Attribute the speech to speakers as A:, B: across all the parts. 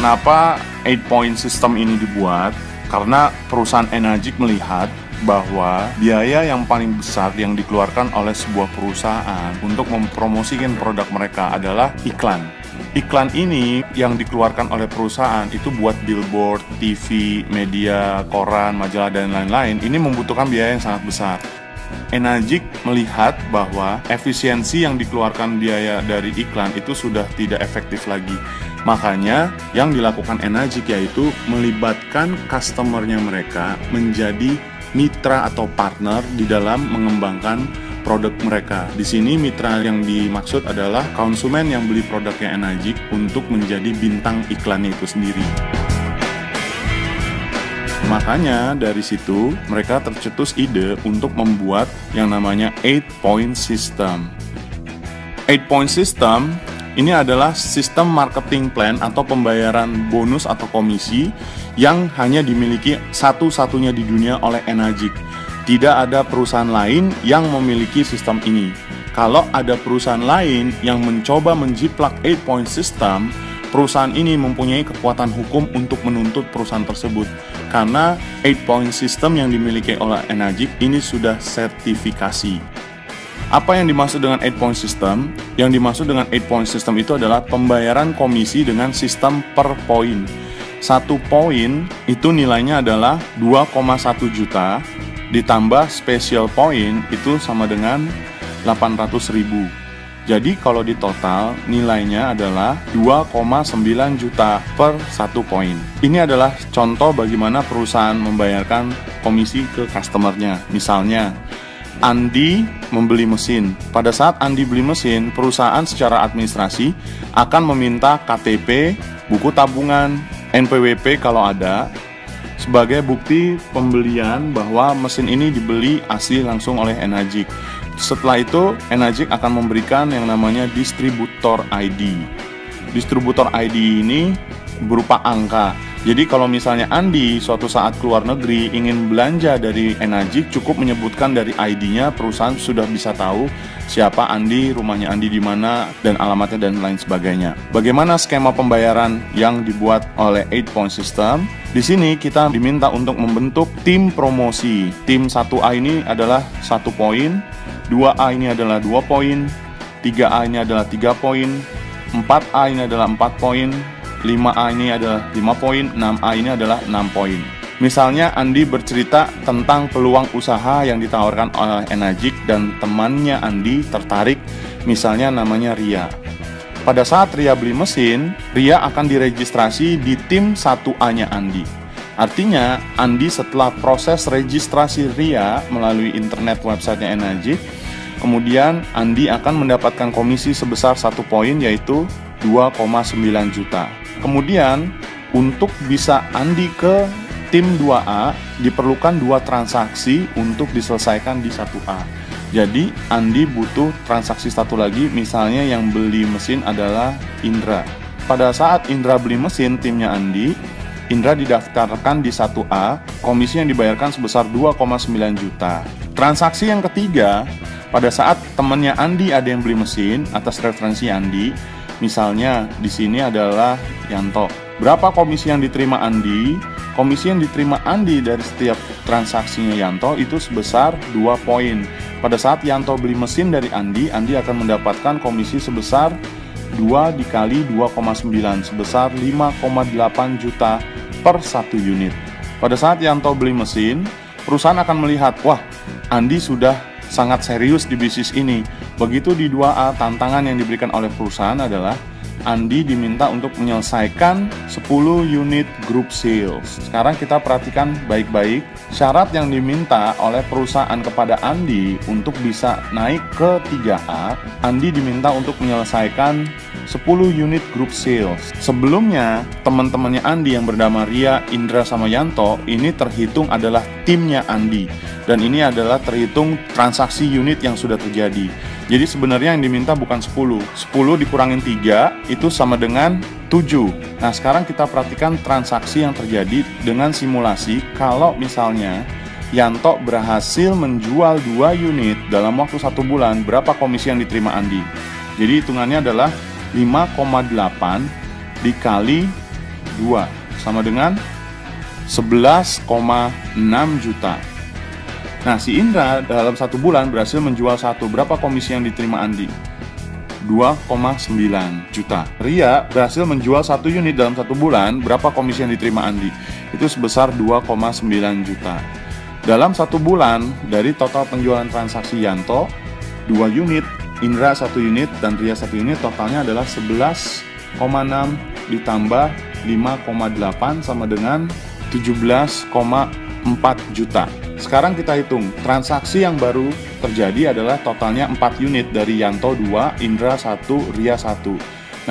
A: kenapa 8-point system ini dibuat? Karena perusahaan Enagic melihat bahwa biaya yang paling besar yang dikeluarkan oleh sebuah perusahaan untuk mempromosikan produk mereka adalah iklan. Iklan ini yang dikeluarkan oleh perusahaan itu buat billboard, TV, media, koran, majalah, dan lain-lain. Ini membutuhkan biaya yang sangat besar. Enagic melihat bahwa efisiensi yang dikeluarkan biaya dari iklan itu sudah tidak efektif lagi. Makanya yang dilakukan Enagic yaitu melibatkan customer-nya mereka menjadi mitra atau partner di dalam mengembangkan produk mereka. Di sini mitra yang dimaksud adalah konsumen yang beli produknya Enagic untuk menjadi bintang iklannya itu sendiri. Makanya dari situ mereka tercetus ide untuk membuat yang namanya 8-point system. 8-point system ini adalah sistem marketing plan atau pembayaran bonus atau komisi yang hanya dimiliki satu-satunya di dunia oleh Enagic. Tidak ada perusahaan lain yang memiliki sistem ini. Kalau ada perusahaan lain yang mencoba menjiplak 8-point system, perusahaan ini mempunyai kekuatan hukum untuk menuntut perusahaan tersebut. Karena 8-point system yang dimiliki oleh Enagic ini sudah sertifikasi. Apa yang dimaksud dengan 8-point system? Yang dimaksud dengan 8-point system itu adalah pembayaran komisi dengan sistem per poin. 1 poin itu nilainya adalah 2,1 juta, ditambah special point itu sama dengan 800.000. Jadi kalau di total nilainya adalah 2,9 juta per 1 poin. Ini adalah contoh bagaimana perusahaan membayarkan komisi ke customernya. Misalnya, Andi membeli mesin. Pada saat Andi beli mesin, perusahaan secara administrasi akan meminta KTP, buku tabungan, NPWP kalau ada, sebagai bukti pembelian bahwa mesin ini dibeli asli langsung oleh Enagic. Setelah itu, Enagic akan memberikan yang namanya distributor ID. Distributor ID ini berupa angka. Jadi kalau misalnya Andi suatu saat keluar negeri ingin belanja dari Enagic, cukup menyebutkan dari ID-nya, perusahaan sudah bisa tahu siapa Andi, rumahnya Andi di mana, dan alamatnya dan lain sebagainya. Bagaimana skema pembayaran yang dibuat oleh 8-point system? Di sini kita diminta untuk membentuk tim promosi. Tim 1A ini adalah 1 poin, 2A ini adalah 2 poin, 3A ini adalah 3 poin, 4A ini adalah 4 poin, 5A ini adalah 5 poin, 6A ini adalah 6 poin. Misalnya Andi bercerita tentang peluang usaha yang ditawarkan oleh Enagic dan temannya Andi tertarik, misalnya namanya Ria. Pada saat Ria beli mesin, Ria akan diregistrasi di tim 1A-nya Andi. Artinya, Andi setelah proses registrasi Ria melalui internet websitenya Enagic, kemudian Andi akan mendapatkan komisi sebesar 1 poin yaitu 2,9 juta. Kemudian, untuk bisa Andi ke tim 2A, diperlukan 2 transaksi untuk diselesaikan di 1A. Jadi, Andi butuh transaksi 1 lagi, misalnya yang beli mesin adalah Indra. Pada saat Indra beli mesin, timnya Andi, Indra didaftarkan di 1A, komisi yang dibayarkan sebesar 2,9 juta. Transaksi yang ketiga, pada saat temannya Andi ada yang beli mesin atas referensi Andi, misalnya di sini adalah Yanto. Berapa komisi yang diterima Andi? Komisi yang diterima Andi dari setiap transaksinya Yanto itu sebesar 2 poin. Pada saat Yanto beli mesin dari Andi, Andi akan mendapatkan komisi sebesar 2 dikali 2,9 sebesar 5,8 juta per 1 unit. Pada saat Yanto beli mesin, perusahaan akan melihat, wah, Andi sudah sangat serius di bisnis ini. Begitu di 2A, tantangan yang diberikan oleh perusahaan adalah Andi diminta untuk menyelesaikan 10 unit group sales. Sekarang kita perhatikan baik-baik. Syarat yang diminta oleh perusahaan kepada Andi untuk bisa naik ke 3A, Andi diminta untuk menyelesaikan 10 unit group sales. Sebelumnya, teman-temannya Andi yang bernama Ria, Indra, sama Yanto ini terhitung adalah timnya Andi. Dan ini adalah terhitung transaksi unit yang sudah terjadi. Jadi sebenarnya yang diminta bukan 10. 10 dikurangin 3 itu sama dengan 7. Nah, sekarang kita perhatikan transaksi yang terjadi dengan simulasi. Kalau misalnya Yanto berhasil menjual 2 unit dalam waktu 1 bulan, berapa komisi yang diterima Andi? Jadi hitungannya adalah 5,8 dikali 2 sama dengan 11,6 juta. Nah, si Indra dalam 1 bulan berhasil menjual 1. Berapa komisi yang diterima Andi? 2,9 juta. Ria berhasil menjual 1 unit dalam 1 bulan. Berapa komisi yang diterima Andi? Itu sebesar 2,9 juta. Dalam 1 bulan, dari total penjualan transaksi Yanto 2 unit, Indra 1 unit, dan Ria 1 unit, totalnya adalah 11,6 ditambah 5,8 sama dengan 17,4 juta. Sekarang kita hitung, transaksi yang baru terjadi adalah totalnya 4 unit dari Yanto 2, Indra 1, Ria 1.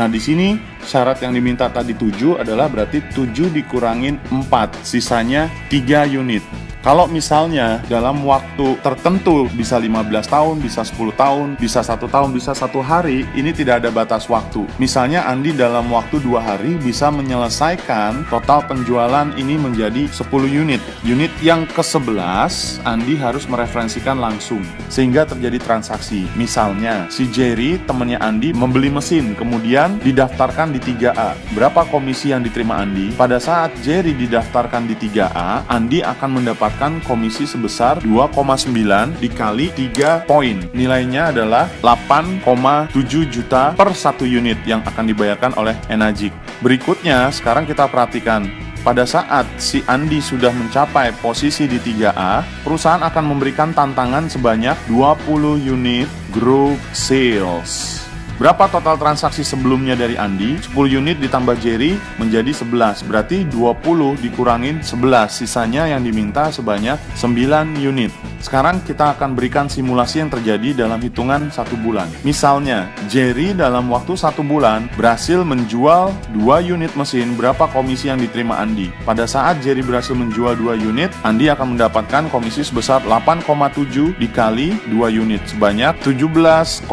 A: Nah, di sini syarat yang diminta tadi 7 adalah berarti 7 dikurangin 4, sisanya 3 unit. Kalau misalnya dalam waktu tertentu bisa 15 tahun, bisa 10 tahun, bisa 1 tahun, bisa 1 hari, ini tidak ada batas waktu. Misalnya Andi dalam waktu 2 hari bisa menyelesaikan total penjualan ini menjadi 10 unit. Unit yang ke-11 Andi harus mereferensikan langsung sehingga terjadi transaksi. Misalnya si Jerry temannya Andi membeli mesin kemudian didaftarkan di 3A. Berapa komisi yang diterima Andi? Pada saat Jerry didaftarkan di 3A, Andi akan mendapatkan komisi sebesar 2,9 dikali 3 poin. Nilainya adalah 8,7 juta per 1 unit yang akan dibayarkan oleh Enagic. Berikutnya, sekarang kita perhatikan. Pada saat si Andi sudah mencapai posisi di 3A, perusahaan akan memberikan tantangan sebanyak 20 unit group sales. Berapa total transaksi sebelumnya dari Andi? 10 unit ditambah Jerry menjadi 11. Berarti 20 dikurangin 11. Sisanya yang diminta sebanyak 9 unit. Sekarang kita akan berikan simulasi yang terjadi dalam hitungan 1 bulan. Misalnya, Jerry dalam waktu 1 bulan berhasil menjual 2 unit mesin. Berapa komisi yang diterima Andi? Pada saat Jerry berhasil menjual 2 unit, Andi akan mendapatkan komisi sebesar 8,7 dikali 2 unit sebanyak 17,4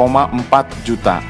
A: juta.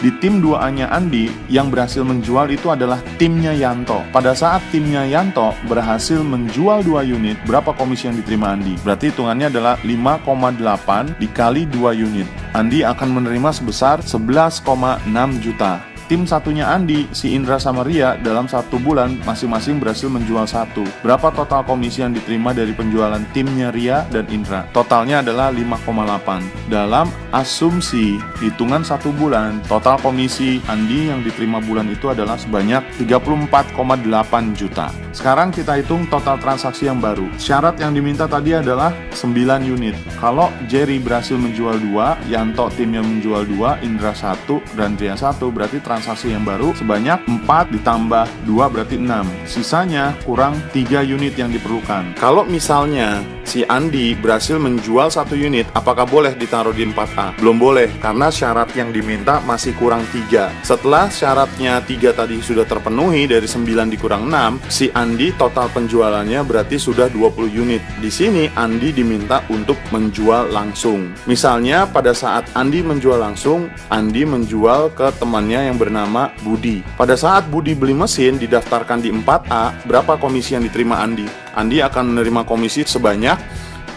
A: Di tim 2A-nya Andi, yang berhasil menjual itu adalah timnya Yanto. Pada saat timnya Yanto berhasil menjual 2 unit, berapa komisi yang diterima Andi? Berarti hitungannya adalah 5,8 dikali 2 unit. Andi akan menerima sebesar 11,6 juta. Tim satunya Andi, si Indra sama Ria, dalam 1 bulan masing-masing berhasil menjual 1. Berapa total komisi yang diterima dari penjualan timnya Ria dan Indra? Totalnya adalah 5,8. Dalam asumsi hitungan 1 bulan, total komisi Andi yang diterima bulan itu adalah sebanyak 34,8 juta. Sekarang kita hitung total transaksi yang baru. Syarat yang diminta tadi adalah 9 unit. Kalau Jerry berhasil menjual 2, Yanto timnya menjual 2, Indra 1, dan Ria 1, berarti transaksi yang baru sebanyak 4 ditambah 2 berarti 6. Sisanya kurang 3 unit yang diperlukan. Kalau misalnya si Andi berhasil menjual 1 unit, apakah boleh ditaruh di 4A? Belum boleh, karena syarat yang diminta masih kurang 3. Setelah syaratnya 3 tadi sudah terpenuhi, dari 9 dikurang 6, si Andi total penjualannya berarti sudah 20 unit. Di sini Andi diminta untuk menjual langsung. Misalnya pada saat Andi menjual langsung, Andi menjual ke temannya yang bernama Budi. Pada saat Budi beli mesin didaftarkan di 4A, berapa komisi yang diterima Andi? Andi akan menerima komisi sebanyak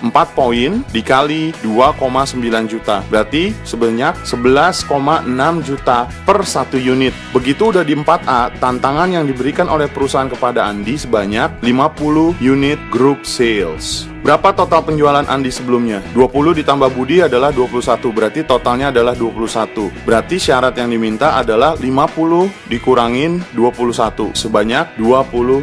A: 4 poin dikali 2,9 juta. Berarti sebanyak 11,6 juta per 1 unit. Begitu udah di 4A, tantangan yang diberikan oleh perusahaan kepada Andi sebanyak 50 unit group sales. Berapa total penjualan Andi sebelumnya? 20 ditambah Budi adalah 21, berarti totalnya adalah 21. Berarti syarat yang diminta adalah 50 dikurangin 21, sebanyak 29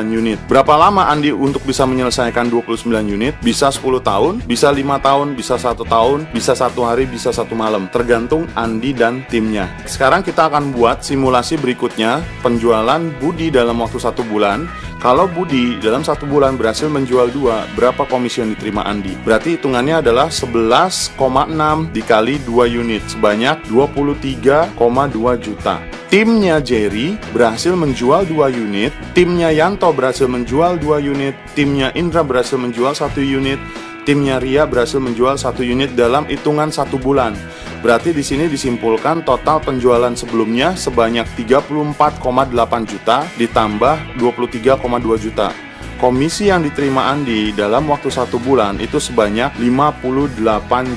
A: unit. Berapa lama Andi untuk bisa menyelesaikan 29 unit? Bisa 10 tahun, bisa 5 tahun, bisa 1 tahun, bisa 1 hari, bisa 1 malam. Tergantung Andi dan timnya. Sekarang kita akan buat simulasi berikutnya, penjualan Budi dalam waktu 1 bulan. Kalau Budi dalam 1 bulan berhasil menjual 2, berapa komisi yang diterima Andi? Berarti hitungannya adalah 11,6 dikali 2 unit, sebanyak 23,2 juta. Timnya Jerry berhasil menjual 2 unit, timnya Yanto berhasil menjual 2 unit, timnya Indra berhasil menjual 1 unit, timnya Ria berhasil menjual 1 unit dalam hitungan 1 bulan. Berarti di sini disimpulkan total penjualan sebelumnya sebanyak 34,8 juta ditambah 23,2 juta. Komisi yang diterima Andi dalam waktu 1 bulan itu sebanyak 58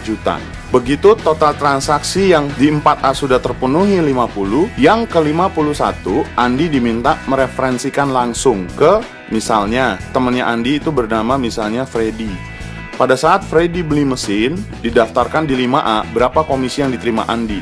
A: juta. Begitu total transaksi yang di 4A sudah terpenuhi 50, yang ke-51 Andi diminta mereferensikan langsung ke, misalnya temannya Andi itu bernama misalnya Freddy. Pada saat Freddy beli mesin, didaftarkan di 5A, berapa komisi yang diterima Andi?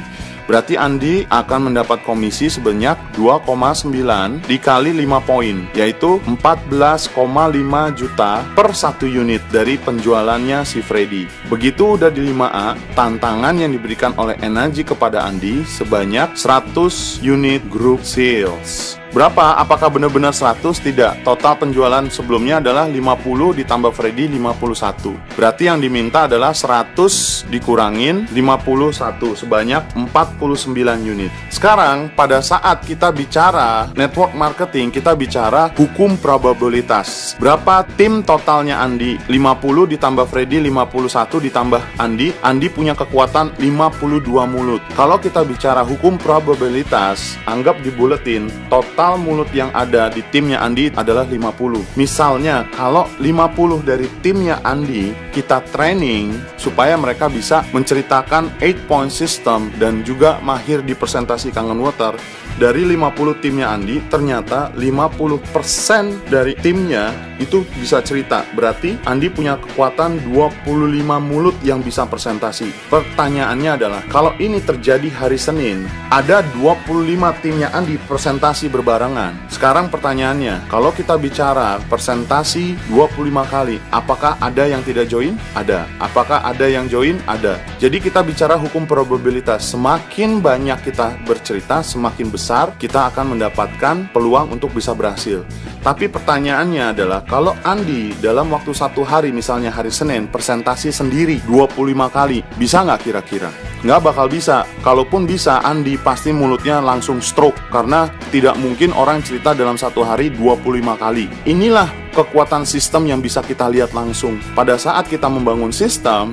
A: Berarti Andi akan mendapat komisi sebanyak 2,9 dikali 5 poin, yaitu 14,5 juta per 1 unit dari penjualannya si Freddy. Begitu udah di 5A, tantangan yang diberikan oleh Energy kepada Andi sebanyak 100 unit group sales. Berapa? Apakah benar-benar 100? Tidak. Total penjualan sebelumnya adalah 50 ditambah Freddy 51. Berarti yang diminta adalah 100 dikurangin 51 sebanyak 49 unit. Sekarang pada saat kita bicara network marketing, kita bicara hukum probabilitas. Berapa tim totalnya Andi? 50 ditambah Freddy 51 ditambah Andi. Andi punya kekuatan 52 mulut. Kalau kita bicara hukum probabilitas, anggap di buletin total mulut yang ada di timnya Andi adalah 50. Misalnya, kalau 50 dari timnya Andi kita training supaya mereka bisa menceritakan 8-point system dan juga mahir di presentasi Kangen Water, dari 50 timnya Andi, ternyata 50% dari timnya itu bisa cerita. Berarti Andi punya kekuatan 25 mulut yang bisa presentasi. Pertanyaannya adalah, kalau ini terjadi hari Senin, ada 25 timnya Andi presentasi berbarengan. Sekarang pertanyaannya, kalau kita bicara presentasi 25 kali, apakah ada yang tidak join? Ada. Apakah ada yang join? Ada. Jadi kita bicara hukum probabilitas. Semakin banyak kita bercerita, semakin besar kita akan mendapatkan peluang untuk bisa berhasil. Tapi pertanyaannya adalah, kalau Andi dalam waktu 1 hari, misalnya hari Senin, presentasi sendiri 25 kali, bisa nggak kira-kira? Nggak bakal bisa. Kalaupun bisa, Andi pasti mulutnya langsung stroke, karena tidak mungkin orang cerita dalam 1 hari 25 kali. Inilah kekuatan sistem yang bisa kita lihat langsung. Pada saat kita membangun sistem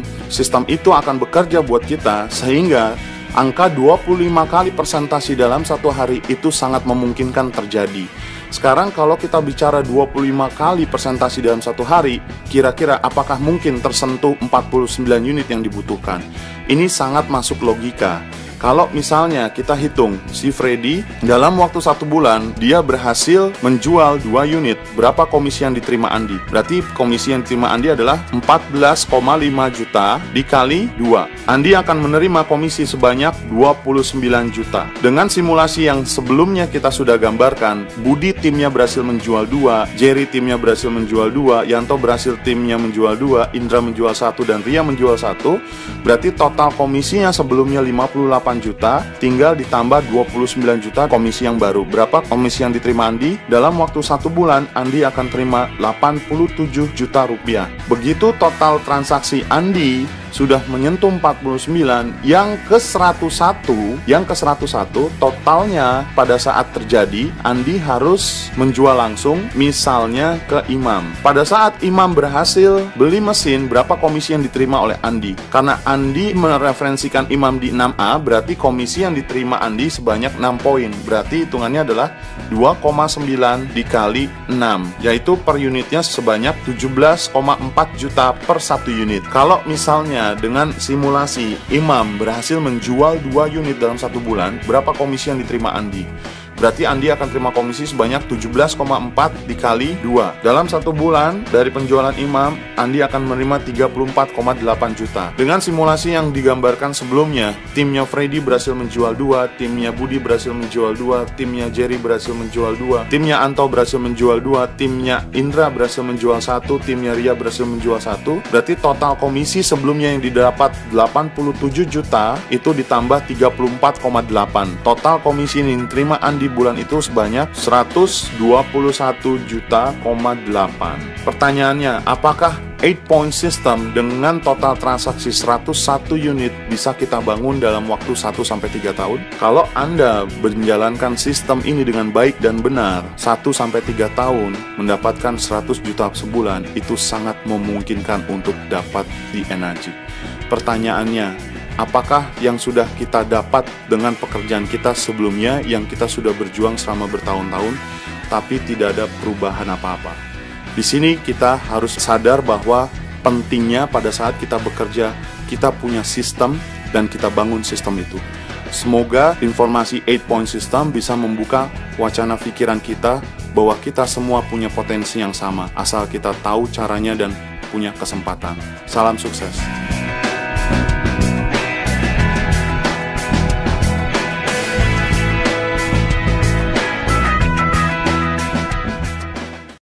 A: itu akan bekerja buat kita, sehingga angka 25 kali presentasi dalam 1 hari itu sangat memungkinkan terjadi. Sekarang kalau kita bicara 25 kali presentasi dalam 1 hari, kira-kira apakah mungkin tersentuh 49 unit yang dibutuhkan? Ini sangat masuk logika. Kalau misalnya kita hitung, si Freddy dalam waktu 1 bulan dia berhasil menjual 2 unit, berapa komisi yang diterima Andi? Berarti komisi yang diterima Andi adalah 14,5 juta dikali 2. Andi akan menerima komisi sebanyak 29 juta. Dengan simulasi yang sebelumnya kita sudah gambarkan, Budi timnya berhasil menjual 2, Jerry timnya berhasil menjual 2, Yanto berhasil timnya menjual 2, Indra menjual 1, dan Ria menjual 1. Berarti total komisinya sebelumnya 58 juta, tinggal ditambah 29 juta komisi yang baru. Berapa komisi yang diterima Andi? Dalam waktu 1 bulan, Andi akan terima 87 juta rupiah. Begitu total transaksi Andi sudah menyentuh 49, yang ke-101 totalnya pada saat terjadi, Andi harus menjual langsung, misalnya ke Imam. Pada saat Imam berhasil beli mesin, berapa komisi yang diterima oleh Andi? Karena Andi mereferensikan Imam di 6A, berarti komisi yang diterima Andi sebanyak 6 poin. Berarti hitungannya adalah 2,9 dikali 6, yaitu per unitnya sebanyak 17,4 juta per 1 unit. Kalau misalnya dengan simulasi Imam berhasil menjual 2 unit dalam 1 bulan, berapa komisi yang diterima Andi? Berarti Andi akan terima komisi sebanyak 17,4 dikali 2. Dalam 1 bulan dari penjualan Imam, Andi akan menerima 34,8 juta. Dengan simulasi yang digambarkan sebelumnya, timnya Freddy berhasil menjual 2, timnya Budi berhasil menjual 2, timnya Jerry berhasil menjual 2, timnya Anto berhasil menjual 2, timnya Indra berhasil menjual 1, timnya Ria berhasil menjual 1. Berarti total komisi sebelumnya yang didapat 87 juta, itu ditambah 34,8. Total komisi yang diterima Andi di bulan itu sebanyak 121,8 juta. Pertanyaannya, apakah 8-point system dengan total transaksi 101 unit bisa kita bangun dalam waktu 1-3 tahun? Kalau Anda menjalankan sistem ini dengan baik dan benar, 1-3 tahun mendapatkan 100 juta sebulan, itu sangat memungkinkan untuk dapat di Energy. Pertanyaannya, apakah yang sudah kita dapat dengan pekerjaan kita sebelumnya yang kita sudah berjuang selama bertahun-tahun tapi tidak ada perubahan apa-apa? Di sini kita harus sadar bahwa pentingnya pada saat kita bekerja kita punya sistem dan kita bangun sistem itu. Semoga informasi 8 point system bisa membuka wacana pikiran kita bahwa kita semua punya potensi yang sama, asal kita tahu caranya dan punya kesempatan. Salam sukses.